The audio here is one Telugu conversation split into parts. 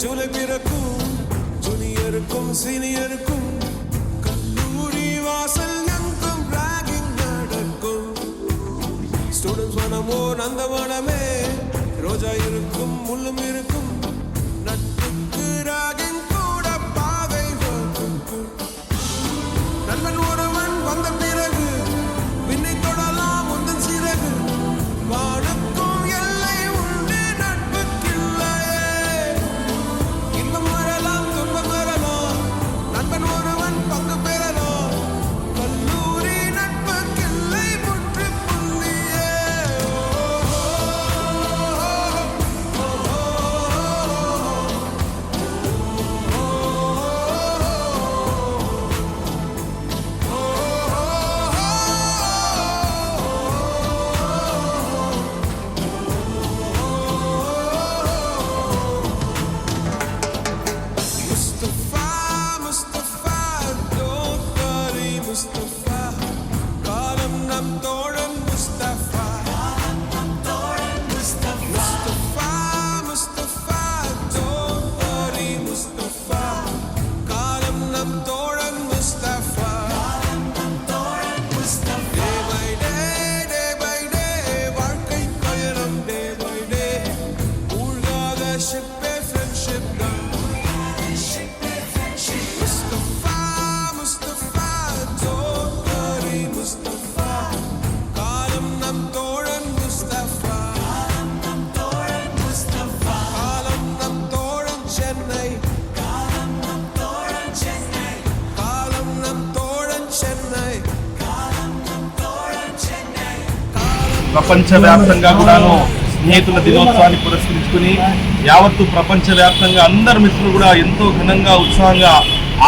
ஜூலை பிறக்கும் ஜூனியருக்கும் சீனியருக்கும் கல்லூரி வாசல் எங்கும் ராகிங் நடக்கும். ஸ்டூடெண்ட்ஸ் மனமோ நந்தவனமே, ரோஜா இருக்கும் முள்ளும் இருக்கும், நட்புக்கு ராகிங் கூட பாதை வகுக்கும். நண்பன் ஒருவன் வந்த பிறகு விண்ணை தொடலாம் உந்தன் சிறகு, வானுக்கும் எல்லை உண்டு நட்புக்கில்லையே. இன்பம் வரலாம் துன்பம் வரலாம், நண்பன் ஒருவன் பங்கு பெறலாம், கல்லூரி நட்புக்கில்லை முற்றுப்புள்ளியே. Mustafa, don't worry Mustafa, காலம் நம் தோழன் Mustafa. Mustafa, don't worry Mustafa, காலம் நம் தோழன் Mustafa. Day by day, வாழ்க்கை பயணம் day by day, மூழ்காத ஷிப்பே ஃப்ரெண்ட்ஷிப் தான். Mustafa, don't worry Mustafa, காலம் நம் தோழன் Mustafa. காலம் நம் தோழன் சென்னை, காலம் நம் தோழன் சென்னை. ప్రపంచవ్యాప్తంగా కూడాను స్నేహితుల దినోత్సవాన్ని పురస్కరించుకుని యావత్తు ప్రపంచవ్యాప్తంగా అందరు మిత్రులు కూడా ఎంతో ఘనంగా ఉత్సాహంగా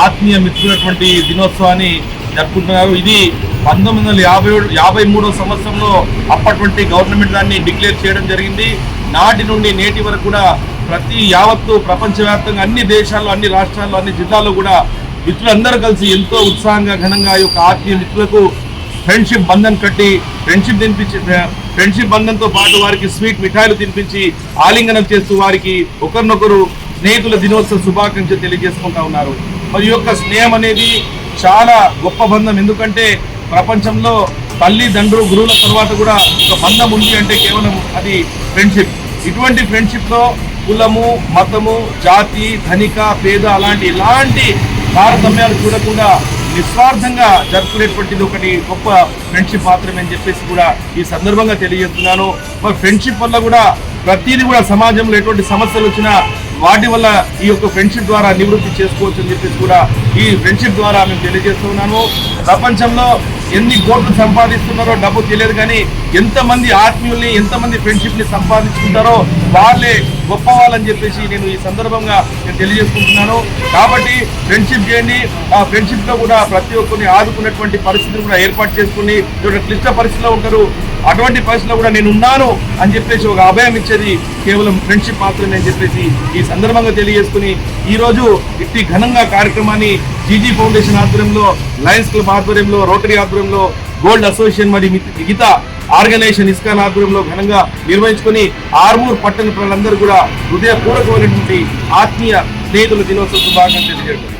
ఆత్మీయ మిత్రులటువంటి దినోత్సవాన్ని జరుపుకుంటున్నారు. ఇది 1953 సంవత్సరంలో అప్పటి గవర్నమెంట్ దాన్ని డిక్లేర్ చేయడం జరిగింది. నాటి నుండి నేటి వరకు కూడా ప్రతి యావత్తు ప్రపంచవ్యాప్తంగా అన్ని దేశాల్లో, అన్ని రాష్ట్రాల్లో, అన్ని జిల్లాల్లో కూడా మిత్రులందరూ కలిసి ఎంతో ఉత్సాహంగా ఘనంగా ఈ యొక్క ఆత్మీయ మిత్రులకు ఫ్రెండ్షిప్ బంధన్ కట్టి ఫ్రెండ్షిప్ బంధంతో పాటు వారికి స్వీట్ మిఠాయిలు తినిపించి ఆలింగనం చేస్తూ వారికి ఒకరినొకరు స్నేహితుల దినోత్సవ శుభాకాంక్షలు తెలియజేసుకుంటా ఉన్నారు. మరి ఈ యొక్క స్నేహం అనేది చాలా గొప్ప బంధం. ఎందుకంటే ప్రపంచంలో తల్లిదండ్రులు గురువుల తర్వాత కూడా ఒక బంధం ఉంది అంటే కేవలం అది ఫ్రెండ్షిప్. ఇటువంటి ఫ్రెండ్షిప్లో కులము, మతము, జాతి, ధనిక, పేద ఎలాంటి తారతమ్యాలు చూడకుండా నిస్వార్థంగా జరుపుకునేటువంటిది ఒకటి గొప్ప ఫ్రెండ్షిప్ మాత్రమే అని చెప్పేసి కూడా ఈ సందర్భంగా తెలియజేస్తున్నాను. మరి ఫ్రెండ్షిప్ వల్ల కూడా ప్రతిదీ కూడా సమాజంలో ఎటువంటి సమస్యలు వచ్చినా వాటి వల్ల ఈ యొక్క ఫ్రెండ్షిప్ ద్వారా నివృత్తి చేసుకోవచ్చు అని చెప్పేసి కూడా ఈ ఫ్రెండ్షిప్ ద్వారా మేము తెలియజేస్తున్నాను. ప్రపంచంలో ఎన్ని కోట్లు సంపాదిస్తున్నారో డబ్బు తెలియదు, కానీ ఎంతమంది ఆత్మీయుల్ని, ఎంతమంది ఫ్రెండ్షిప్ని సంపాదించుకుంటారో వాళ్ళే గొప్ప వాళ్ళని చెప్పేసి నేను ఈ సందర్భంగా నేను తెలియజేసుకుంటున్నాను. కాబట్టి ఫ్రెండ్షిప్ చేయండి. ఆ ఫ్రెండ్షిప్లో కూడా ప్రతి ఒక్కరిని ఆదుకున్నటువంటి పరిస్థితులు కూడా ఏర్పాటు చేసుకుని క్లిష్ట పరిస్థితిలో ఉంటారు, అటువంటి పరిస్థితిలో కూడా నేను ఉన్నాను అని చెప్పేసి ఒక అభయం ఇచ్చేది కేవలం ఫ్రెండ్షిప్ మాత్రమే అని చెప్పేసి ఈ సందర్భంగా తెలియజేసుకుని ఈరోజు ఇట్టి ఘనంగా కార్యక్రమాన్ని జీజీ ఫౌండేషన్ ఆధ్వర్యంలో, లయన్స్ క్లబ్ ఆధ్వర్యంలో, రోటరీ ఆధ్వర్యంలో, గోల్డ్ అసోసియేషన్ మరియు మిగతా ఆర్గనైజేషన్ ఇస్కాన్ ఆధ్వర్యంలో ఘనంగా నిర్వహించుకొని ఆర్మూర్ పట్టణ ప్రజలందరూ కూడా హృదయపూర్వకమైనటువంటి ఆత్మీయ స్నేహితుల దినోత్సవ శుభాకాంక్షలు తెలియజేయడం.